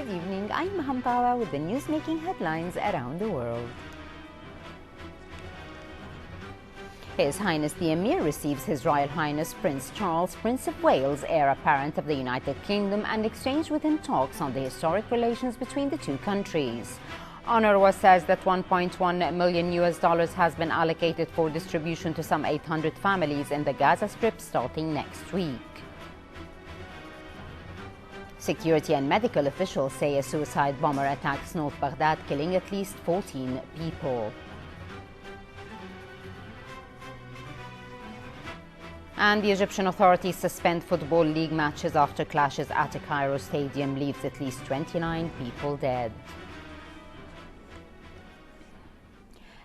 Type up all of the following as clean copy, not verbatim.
Good evening, I'm Hamtawa with the news-making headlines around the world. His Highness the Emir receives His Royal Highness Prince Charles, Prince of Wales, heir apparent of the United Kingdom, and exchange with him talks on the historic relations between the two countries. UNRWA says that $1.1 million has been allocated for distribution to some 800 families in the Gaza Strip starting next week. Security and medical officials say a suicide bomber attacks North Baghdad, killing at least 14 people. And the Egyptian authorities suspend Football League matches after clashes at a Cairo stadium leaves at least 29 people dead.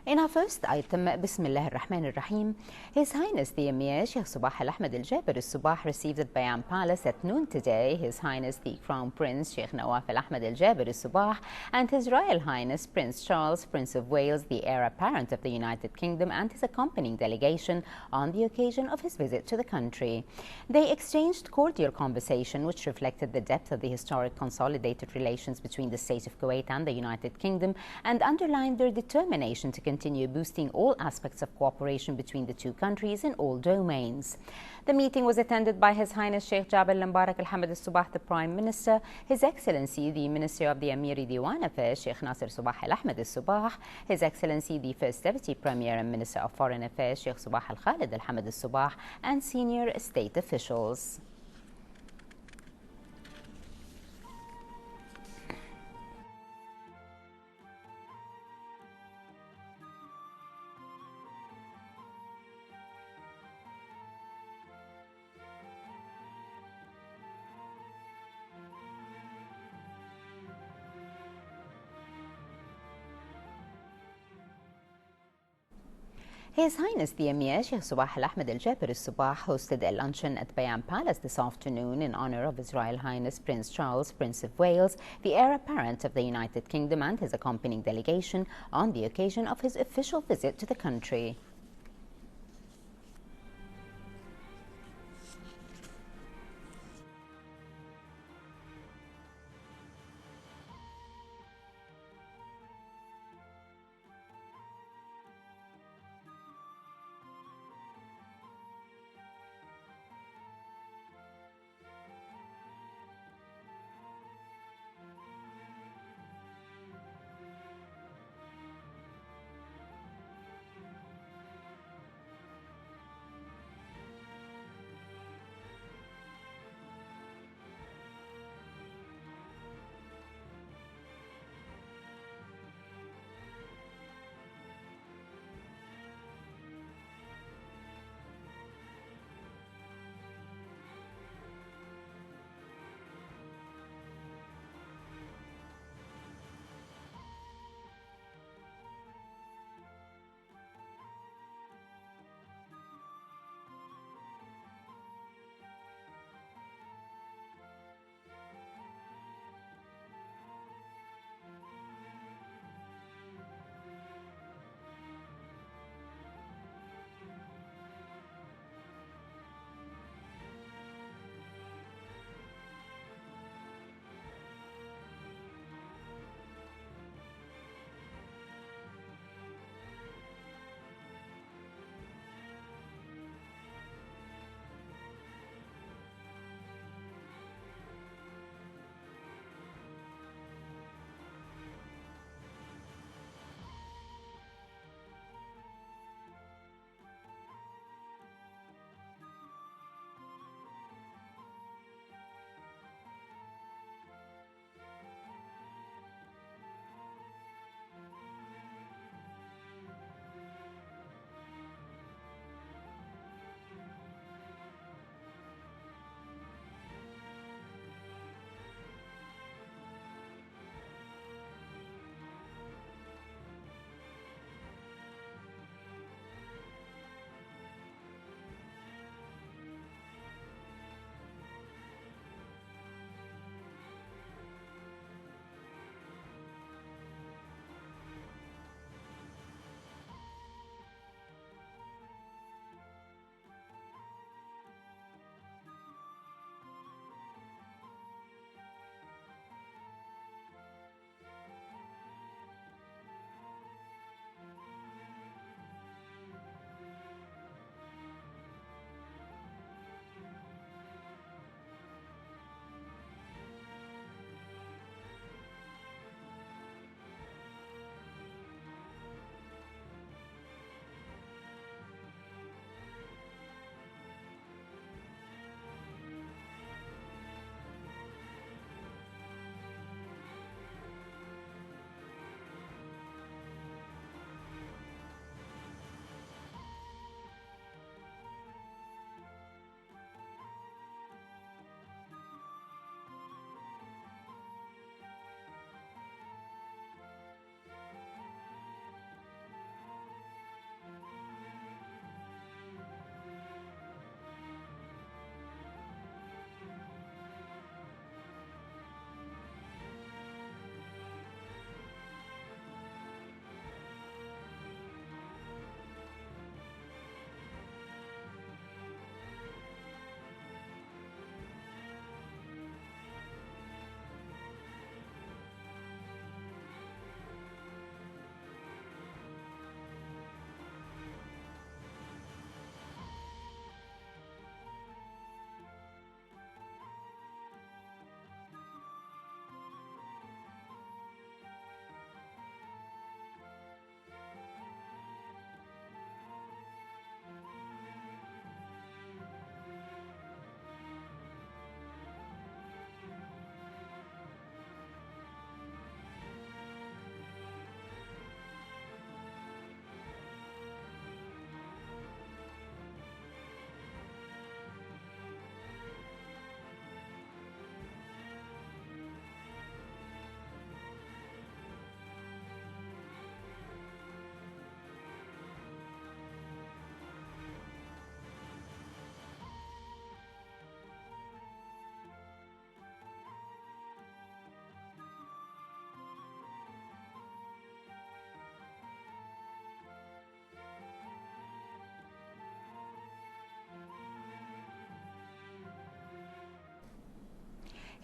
In our first item, Bismillah ar-Rahman ar-Rahim, His Highness the Emir Sheikh Sabah Al-Ahmed Al-Jaber Al-Sabah received at Bayan Palace at noon today His Highness the Crown Prince Sheikh Nawaf Al-Ahmed Al-Jaber Al-Sabah and His Royal Highness Prince Charles, Prince of Wales, the heir apparent of the United Kingdom, and his accompanying delegation on the occasion of his visit to the country. They exchanged cordial conversation which reflected the depth of the historic consolidated relations between the State of Kuwait and the United Kingdom and underlined their determination to continue boosting all aspects of cooperation between the two countries in all domains. The meeting was attended by His Highness Sheikh Jabal Mbarak Al-Hamad Al-Sabah, the Prime Minister, His Excellency the Minister of the Amiri Diwan Affairs Sheikh Nasser Sabah Al-Ahmed Al-Sabah, His Excellency the First Deputy Premier and Minister of Foreign Affairs Sheikh Sabah Al-Khalid Al-Hamad Al-Sabah, and senior state officials. His Highness the Emir Sheikh Sabah Al-Ahmed Al-Jaber Al-Sabah hosted a luncheon at Bayan Palace this afternoon in honor of His Royal Highness Prince Charles, Prince of Wales, the heir apparent of the United Kingdom, and his accompanying delegation on the occasion of his official visit to the country.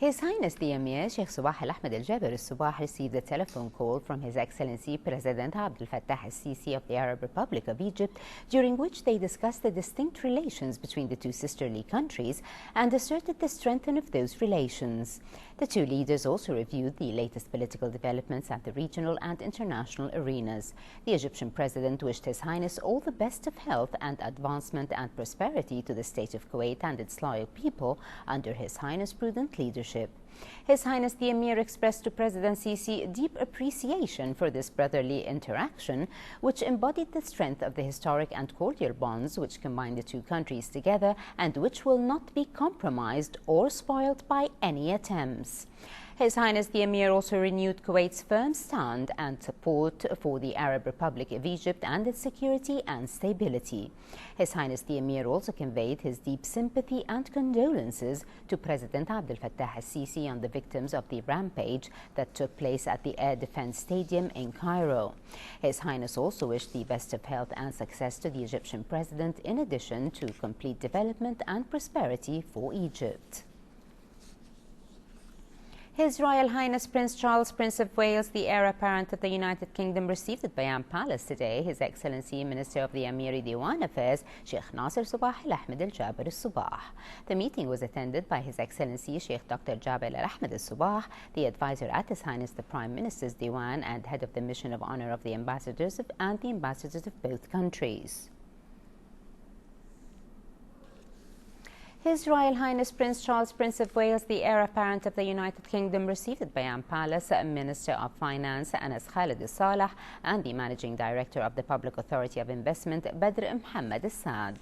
His Highness the Emir Sheikh Sabah Al-Ahmed Al-Jaber Al-Sabah received a telephone call from His Excellency President Abdel Fattah Al-Sisi of the Arab Republic of Egypt, during which they discussed the distinct relations between the two sisterly countries and asserted the strengthening of those relations. The two leaders also reviewed the latest political developments at the regional and international arenas. The Egyptian President wished His Highness all the best of health and advancement and prosperity to the State of Kuwait and its loyal people under His Highness' prudent leadership. His Highness the Emir expressed to President Sisi deep appreciation for this brotherly interaction, which embodied the strength of the historic and cordial bonds which combine the two countries together and which will not be compromised or spoiled by any attempts. His Highness the Emir also renewed Kuwait's firm stand and support for the Arab Republic of Egypt and its security and stability. His Highness the Emir also conveyed his deep sympathy and condolences to President Abdel Fattah Al-Sisi on the victims of the rampage that took place at the Air Defense Stadium in Cairo. His Highness also wished the best of health and success to the Egyptian President, in addition to complete development and prosperity for Egypt. His Royal Highness Prince Charles, Prince of Wales, the heir apparent of the United Kingdom, received at Bayan Palace today His Excellency Minister of the Amiri Diwan Affairs, Sheikh Nasser Sabah Al-Ahmed Al-Jaber Al-Sabah. The meeting was attended by His Excellency Sheikh Dr. Jaber Al-Ahmed Al-Sabah, the advisor at His Highness the Prime Minister's Diwan and head of the Mission of Honor of the ambassadors of both countries. His Royal Highness Prince Charles, Prince of Wales, the heir apparent of the United Kingdom, received at Bayan Palace Minister of Finance Anas Khalid Al-Salah and the Managing Director of the Public Authority of Investment Badr Mohammed Al-Saad.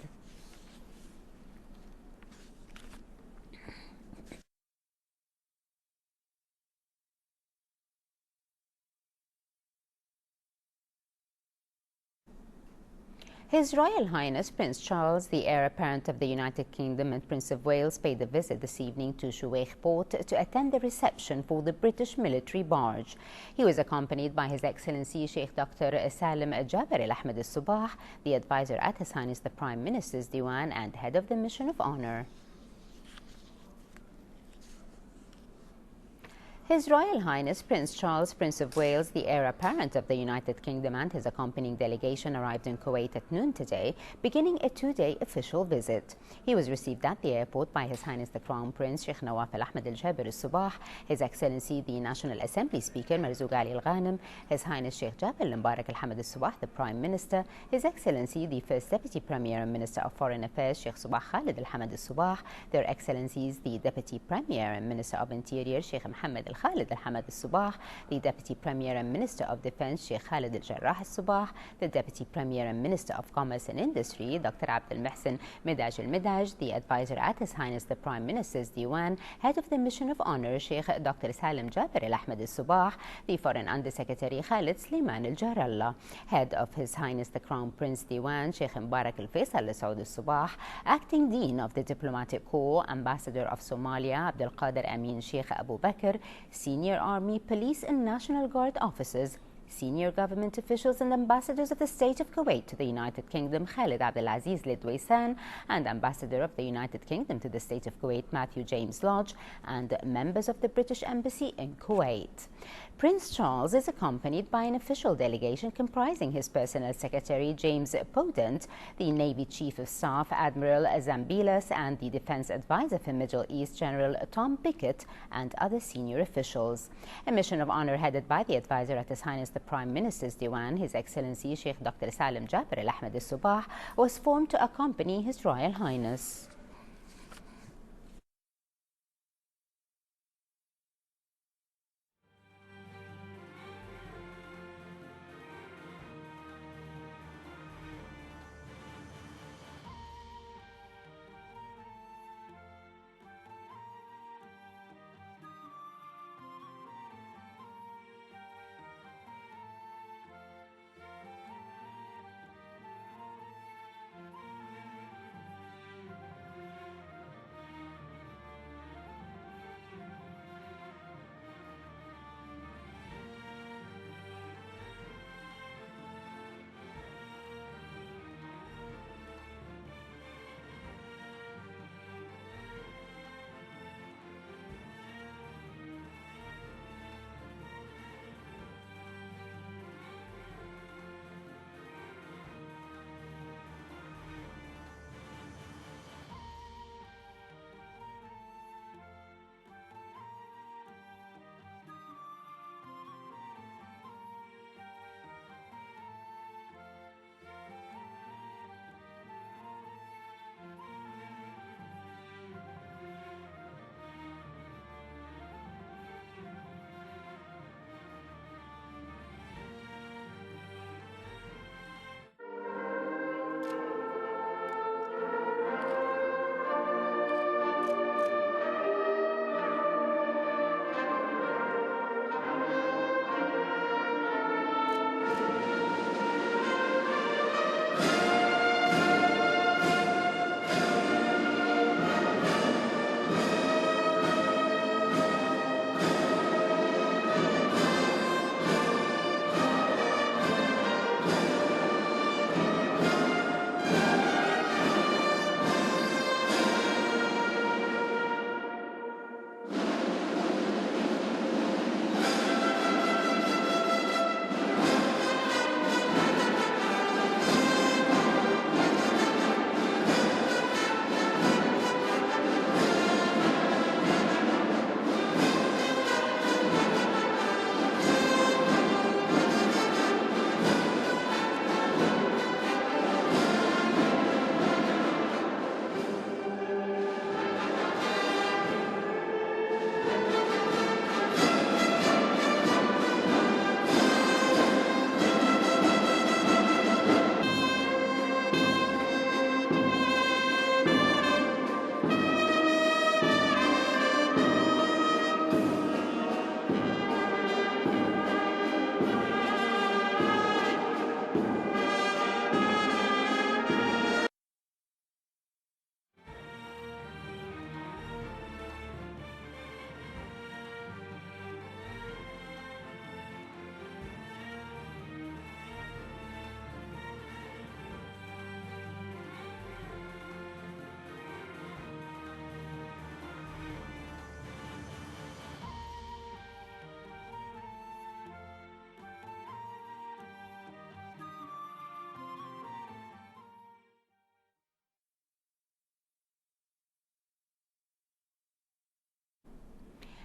His Royal Highness Prince Charles, the heir apparent of the United Kingdom and Prince of Wales, paid a visit this evening to Shuwaikh Port to attend the reception for the British military barge. He was accompanied by His Excellency Sheikh Dr. Salim Jaber Al-Ahmed Al-Sabah, the advisor at His Highness the Prime Minister's Diwan and head of the Mission of Honor. His Royal Highness Prince Charles, Prince of Wales, the heir apparent of the United Kingdom, and his accompanying delegation arrived in Kuwait at noon today, beginning a two-day official visit. He was received at the airport by His Highness the Crown Prince Sheikh Nawaf Al-Ahmed Al-Jaber Al-Sabah, His Excellency the National Assembly Speaker Marzouk Ali Al-Ghanem, His Highness Sheikh Jabir Al-Mubarak Al-Hamad Al-Sabah, the Prime Minister, His Excellency the First Deputy Premier and Minister of Foreign Affairs Sheikh Sabah Khalid Al-Hamad Al-Sabah, Their Excellencies the Deputy Premier and Minister of Interior Sheikh Mohammed Al-Khalid Al-Hamad Al-Sabah, the Deputy Premier and Minister of Defense Sheikh Khalid Al-Jarrah Al-Sabah, the Deputy Premier and Minister of Commerce and Industry Dr. Abdel Mohsen Midaj Al-Midaj, the advisor at His Highness the Prime Minister's Diwan, head of the Mission of Honor Sheikh Dr. Salim Jaber Al-Ahmed Al-Sabah, the Foreign Undersecretary Khalid Sliman Al-Jarallah, head of His Highness the Crown Prince Diwan Sheikh Mubarak Al-Faisal Al-Saud Al-Sabah, Acting Dean of the Diplomatic Corps, Ambassador of Somalia Abdul Qadir Amin Sheikh Abu Bakr, Senior Army, Police and National Guard officers, senior government officials and ambassadors of the State of Kuwait to the United Kingdom Khalid Abdelaziz Lidwaysan, and Ambassador of the United Kingdom to the State of Kuwait Matthew James Lodge, and members of the British Embassy in Kuwait. Prince Charles is accompanied by an official delegation comprising his personal secretary James Podent, the Navy Chief of Staff Admiral Zambilas, and the Defense Advisor for Middle East General Tom Pickett, and other senior officials. A mission of honor headed by the advisor at His Highness the Prime Minister's Diwan, His Excellency Sheikh Dr. Salim Jaber Al-Ahmed Al-Sabah, was formed to accompany His Royal Highness.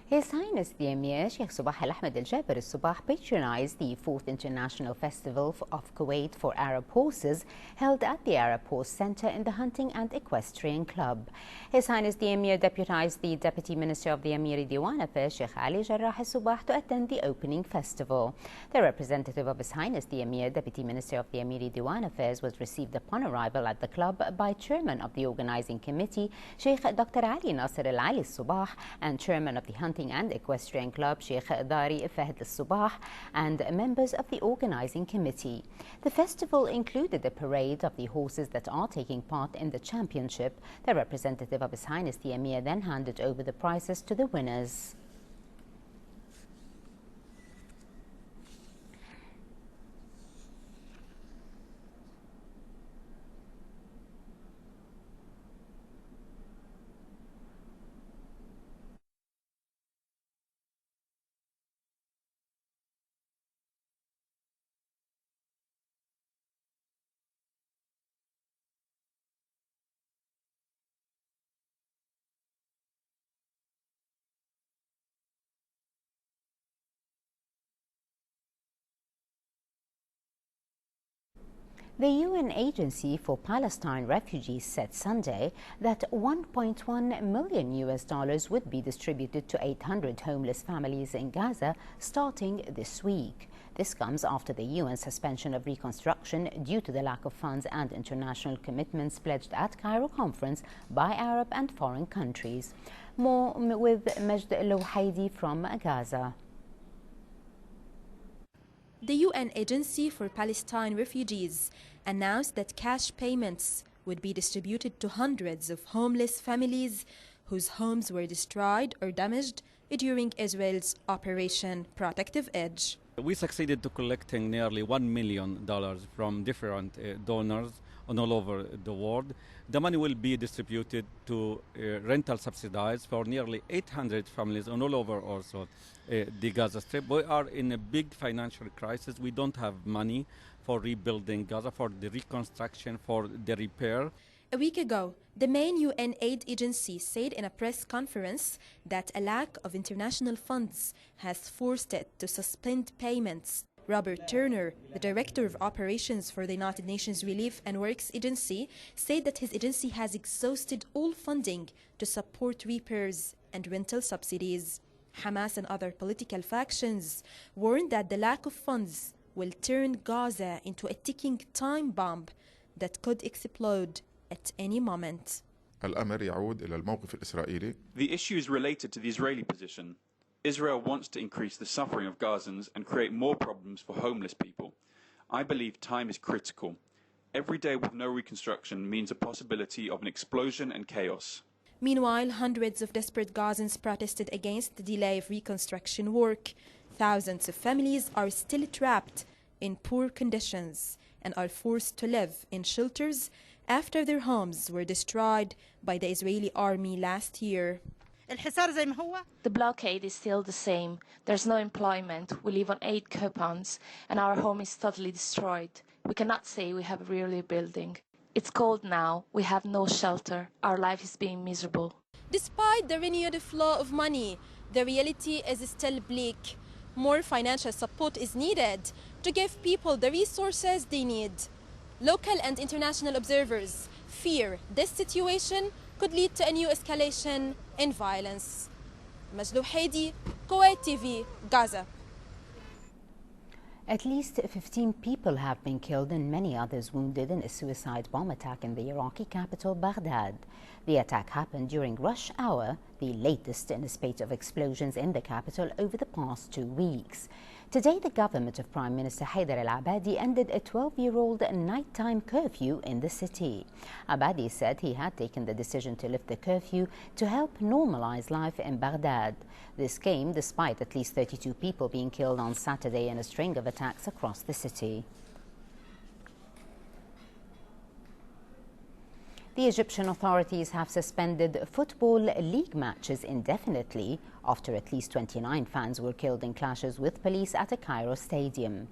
His Highness the Emir Sheikh Sabah Al Ahmed Al Jaber Al Sabah patronized the 4th International Festival of Kuwait for Arab Horses held at the Arab Horse Center in the Hunting and Equestrian Club. His Highness the Emir deputized the Deputy Minister of the Emiri Diwan Affairs Sheikh Ali Jarrah Al Sabah to attend the opening festival. The representative of His Highness the Emir, Deputy Minister of the Emiri Diwan Affairs, was received upon arrival at the club by Chairman of the Organizing Committee Sheikh Dr. Ali Nasser Al Ali Al Sabah and Chairman of the Hunting and Equestrian Club Sheikh Dari Fahd Al Sabah and members of the Organizing Committee. The festival included a parade of the horses that are taking part in the championship. The representative of His Highness the Emir then handed over the prizes to the winners. The UN Agency for Palestine Refugees said Sunday that $1.1 million would be distributed to 800 homeless families in Gaza starting this week. This comes after the UN suspension of reconstruction due to the lack of funds and international commitments pledged at Cairo conference by Arab and foreign countries. More with Majd Louhaidi from Gaza. The UN Agency for Palestine Refugees announced that cash payments would be distributed to hundreds of homeless families whose homes were destroyed or damaged during Israel's Operation Protective Edge. We succeeded to collecting nearly $1 million from different donors all over the world. The money will be distributed to rental subsidies for nearly 800 families all over also the Gaza Strip. We are in a big financial crisis. We don't have money for rebuilding Gaza, for the reconstruction, for the repair. A week ago, the main UN aid agency said in a press conference that a lack of international funds has forced it to suspend payments. Robert Turner, the Director of Operations for the United Nations Relief and Works Agency, said that his agency has exhausted all funding to support repairs and rental subsidies. Hamas and other political factions warned that the lack of funds will turn Gaza into a ticking time bomb that could explode at any moment. الأمر يعود إلى الموقف الإسرائيلي. The issue is related to the Israeli position. Israel wants to increase the suffering of Gazans and create more problems for homeless people. I believe time is critical. Every day with no reconstruction means a possibility of an explosion and chaos. Meanwhile, hundreds of desperate Gazans protested against the delay of reconstruction work. Thousands of families are still trapped in poor conditions and are forced to live in shelters after their homes were destroyed by the Israeli army last year. The blockade is still the same. There's no employment. We live on 8 coupons and our home is totally destroyed. We cannot say we have a real rebuilding. It's cold now. We have no shelter. Our life is being miserable. Despite the renewed flow of money, the reality is still bleak. More financial support is needed to give people the resources they need. Local and international observers fear this situation could lead to a new escalation in violence. Majd Louhaidi, Kuwait TV, Gaza. At least 15 people have been killed and many others wounded in a suicide bomb attack in the Iraqi capital, Baghdad. The attack happened during rush hour, the latest in a spate of explosions in the capital over the past 2 weeks. Today, the government of Prime Minister Haider al-Abadi ended a 12-year-old nighttime curfew in the city. Abadi said he had taken the decision to lift the curfew to help normalize life in Baghdad. This came despite at least 32 people being killed on Saturday in a string of attacks across the city. The Egyptian authorities have suspended football league matches indefinitely after at least 29 fans were killed in clashes with police at a Cairo stadium.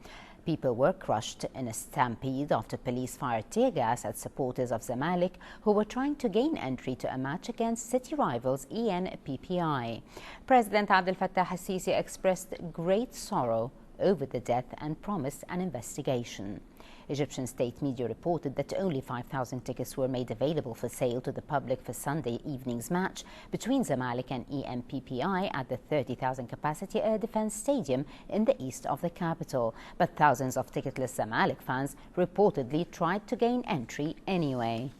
People were crushed in a stampede after police fired tear gas at supporters of Zamalek who were trying to gain entry to a match against city rivals ENPPI. President Abdel Fattah al-Sisi expressed great sorrow over the death and promised an investigation. Egyptian state media reported that only 5,000 tickets were made available for sale to the public for Sunday evening's match between Zamalek and ENPPI at the 30,000 capacity Air Defense Stadium in the east of the capital. But thousands of ticketless Zamalek fans reportedly tried to gain entry anyway.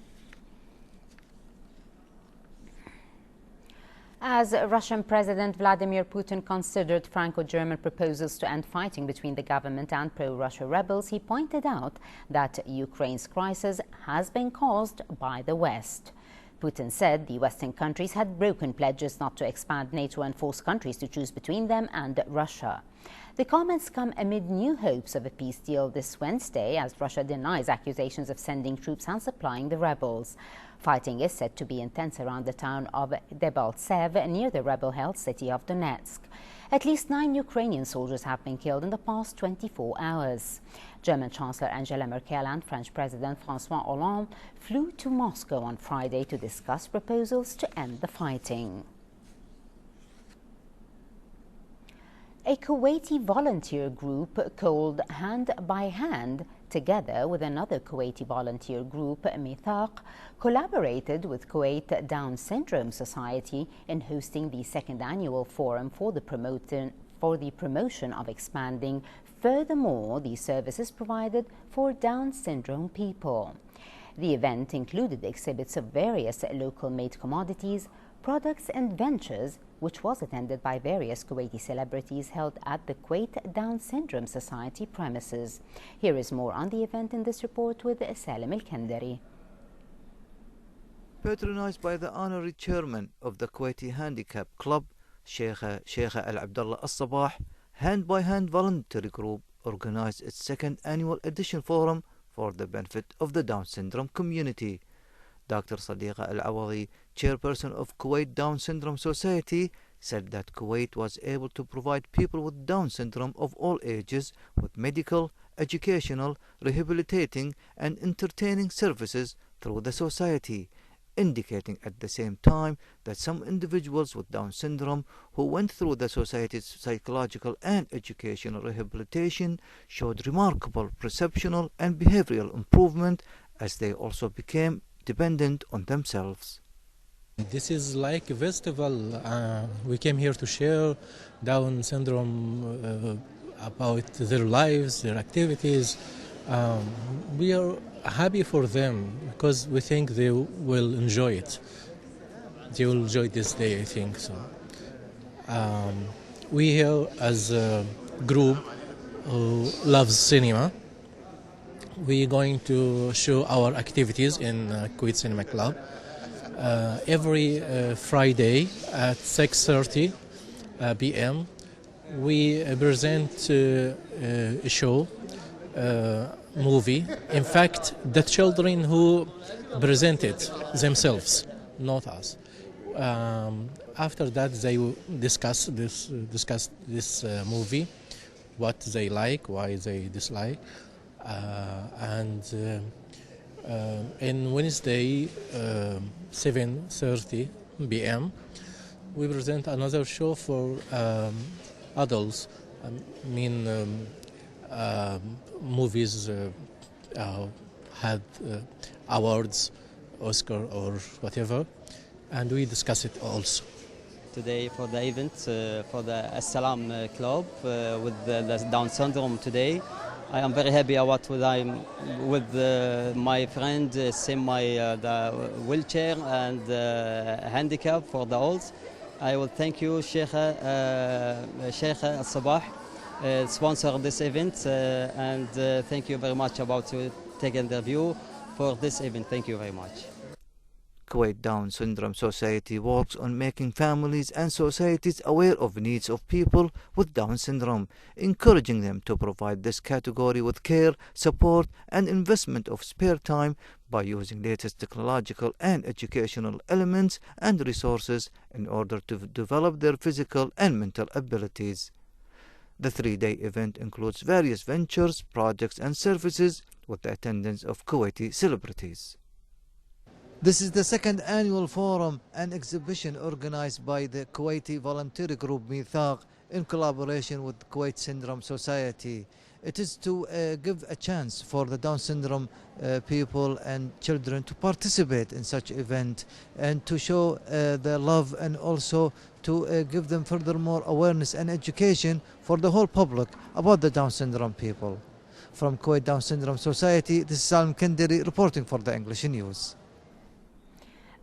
As Russian President Vladimir Putin considered Franco-German proposals to end fighting between the government and pro-Russia rebels, he pointed out that Ukraine's crisis has been caused by the West. Putin said the Western countries had broken pledges not to expand NATO and force countries to choose between them and Russia. The comments come amid new hopes of a peace deal this Wednesday as Russia denies accusations of sending troops and supplying the rebels. Fighting is said to be intense around the town of Debaltsev near the rebel-held city of Donetsk. At least 9 Ukrainian soldiers have been killed in the past 24 hours. German Chancellor Angela Merkel and French President François Hollande flew to Moscow on Friday to discuss proposals to end the fighting. A Kuwaiti volunteer group called Hand by Hand, together with another Kuwaiti volunteer group, Mithaq, collaborated with Kuwait Down Syndrome Society in hosting the second annual forum for the promotion of expanding furthermore the services provided for Down syndrome people. The event included exhibits of various local-made commodities, products and ventures, which was attended by various Kuwaiti celebrities held at the Kuwait Down Syndrome Society premises. Here is more on the event in this report with Salim Al-Kandari. Patronized by the honorary chairman of the Kuwaiti Handicap Club, Sheikh Al-Abdullah Al-Sabah, Hand by Hand Voluntary Group organized its second annual edition forum for the benefit of the Down syndrome community. Dr. Sadiqa Al-Awadi, chairperson of Kuwait Down Syndrome Society, said that Kuwait was able to provide people with Down syndrome of all ages with medical, educational, rehabilitating and entertaining services through the society, indicating at the same time that some individuals with Down syndrome who went through the society's psychological and educational rehabilitation showed remarkable perceptual and behavioral improvement as they also became dependent on themselves. This is like a festival. We came here to share Down syndrome about their lives, their activities. We are happy for them because we think they will enjoy it. They will enjoy this day, I think so. We here as a group who loves cinema, we're going to show our activities in Kuwait Cinema Club every Friday at 6:30 p.m. We present a show, movie. In fact, the children who present it themselves, not us. After that, they will discuss this movie, what they like, why they dislike. In Wednesday, 7:30 p.m., we present another show for adults. Movies had awards, Oscar or whatever, and we discuss it also. Today for the event for the Assalam Club with the Down syndrome today. I am very happy about what I'm with my friend, the wheelchair and handicap for the olds. I will thank you, Sheikh Al-Sabah, sponsor this event, and thank you very much about taking the view for this event. Thank you very much. Kuwait Down Syndrome Society works on making families and societies aware of needs of people with Down syndrome, encouraging them to provide this category with care, support, and investment of spare time by using latest technological and educational elements and resources in order to develop their physical and mental abilities. The 3-day event includes various ventures, projects and services with the attendance of Kuwaiti celebrities. This is the second annual forum and exhibition organized by the Kuwaiti voluntary group Mithaq in collaboration with the Kuwait Syndrome Society. It is to give a chance for the Down syndrome people and children to participate in such event and to show their love, and also to give them furthermore awareness and education for the whole public about the Down syndrome people. From Kuwait Down Syndrome Society, this is Salim Kenderi reporting for the English News.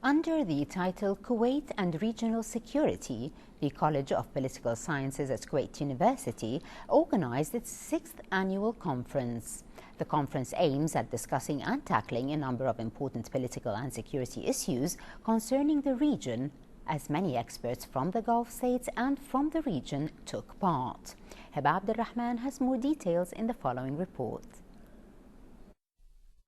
Under the title Kuwait and Regional Security, the College of Political Sciences at Kuwait University organized its 6th annual conference. The conference aims at discussing and tackling a number of important political and security issues concerning the region, as many experts from the Gulf states and from the region took part. Heba Abdulrahman has more details in the following report.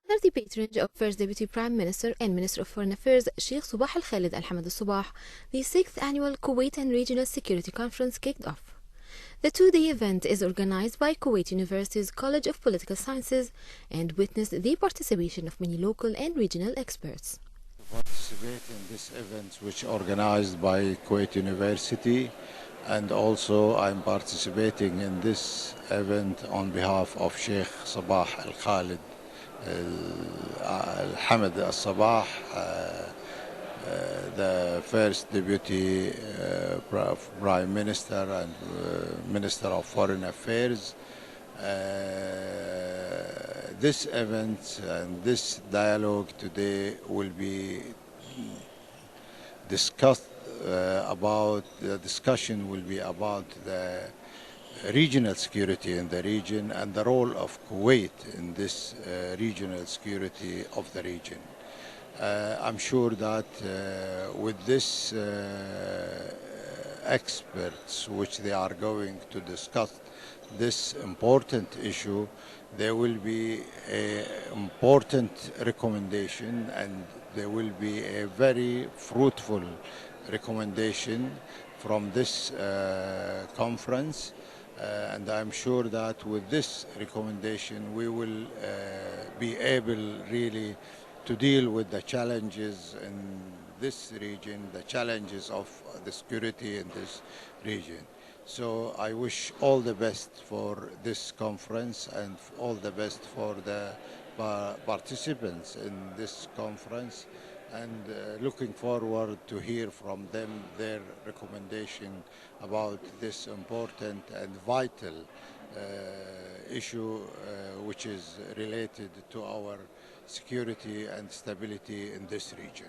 Under the patronage of First Deputy Prime Minister and Minister of Foreign Affairs Sheikh Sabah Al-Khalid Al-Hamad Al-Sabah, the 6th annual Kuwait and Regional Security Conference kicked off. The 2-day event is organized by Kuwait University's College of Political Sciences and witnessed the participation of many local and regional experts. Participate in this event, which organized by Kuwait University, and also I'm participating in this event on behalf of Sheikh Sabah Al-Khalid Al-Hamad Al-Sabah, the First Deputy Prime Minister and Minister of Foreign Affairs. This event and this dialogue today will be discussed the discussion will be about the regional security in the region and the role of Kuwait in this regional security of the region. I'm sure that with this experts which they are going to discuss this important issue, there will be an important recommendation, and there will be a very fruitful recommendation from this conference. And I'm sure that with this recommendation we will be able really to deal with the challenges in this region, the challenges of the security in this region. So I wish all the best for this conference and all the best for the participants in this conference, and looking forward to hear from them their recommendation about this important and vital issue which is related to our security and stability in this region.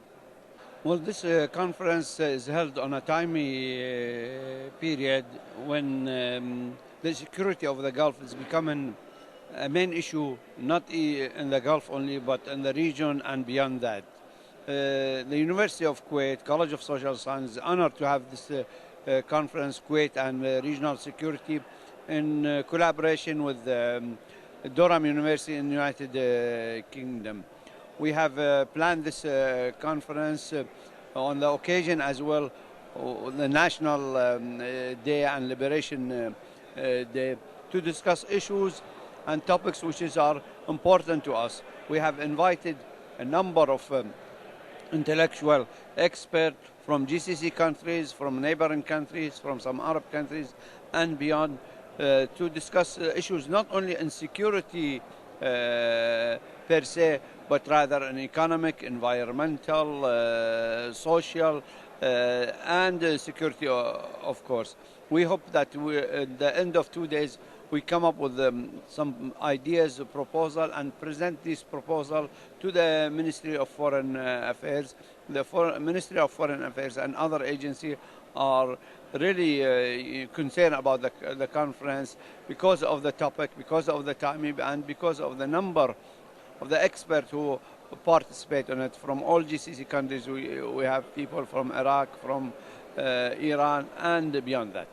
Well, this conference is held on a timely period when the security of the Gulf is becoming a main issue, not in the Gulf only, but in the region and beyond that. The University of Kuwait, College of Social Science, is honored to have this conference, Kuwait and Regional Security, in collaboration with Durham University in the United Kingdom. We have planned this conference on the occasion as well, the National Day and Liberation Day, to discuss issues and topics which are important to us. We have invited a number of intellectual experts from GCC countries, from neighboring countries, from some Arab countries and beyond, to discuss issues not only in security per se, but rather in economic, environmental, social, and security, of course. We hope that at the end of 2 days we come up with some ideas, a proposal, and present this proposal to the Ministry of Foreign Affairs. The Ministry of Foreign Affairs and other agencies are really concerned about the conference because of the topic, because of the timing, and because of the number of the experts who participate in it from all GCC countries. We have people from Iraq, from Iran, and beyond that.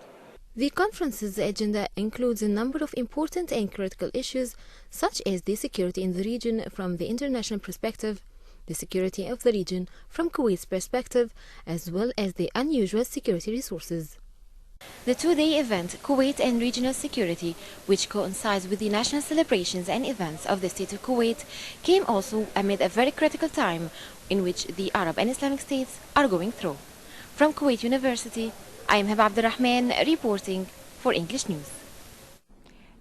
The conference's agenda includes a number of important and critical issues, such as the security in the region from the international perspective, the security of the region from Kuwait's perspective, as well as the unusual security resources. The two-day event, Kuwait and Regional Security, which coincides with the national celebrations and events of the State of Kuwait, came also amid a very critical time in which the Arab and Islamic states are going through. From Kuwait University, I am Heba Abdurrahman reporting for English News.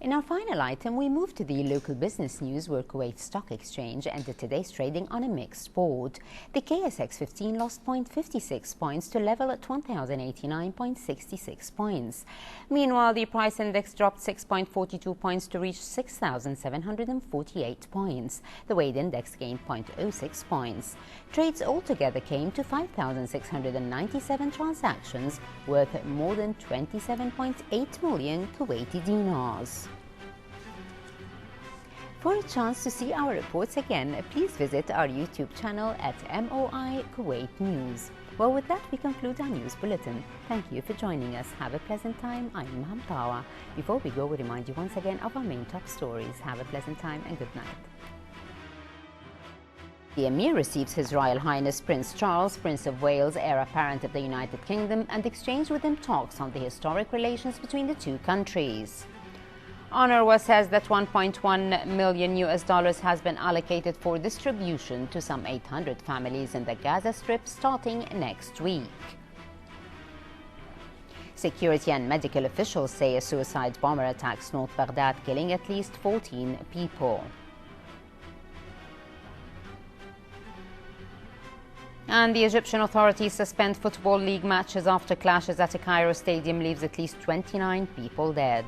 In our final item, we move to the local business news where Kuwait Stock Exchange ended today's trading on a mixed board. The KSX 15 lost 0.56 points to level at 1,089.66 points. Meanwhile, the price index dropped 6.42 points to reach 6,748 points. The weight index gained 0.06 points. Trades altogether came to 5,697 transactions worth more than 27.8 million Kuwaiti dinars. For a chance to see our reports again, please visit our YouTube channel at MOI Kuwait News. Well, with that, we conclude our news bulletin. Thank you for joining us. Have a pleasant time. I'm Mahamtawa. Before we go, we remind you once again of our main top stories. Have a pleasant time and good night. The Emir receives His Royal Highness Prince Charles, Prince of Wales, heir apparent of the United Kingdom, and exchange with him talks on the historic relations between the two countries. UNRWA says that $1.1 million has been allocated for distribution to some 800 families in the Gaza Strip starting next week. Security and medical officials say a suicide bomber attacks North Baghdad, killing at least 14 people. And the Egyptian authorities suspend Football League matches after clashes at a Cairo stadium leaves at least 29 people dead.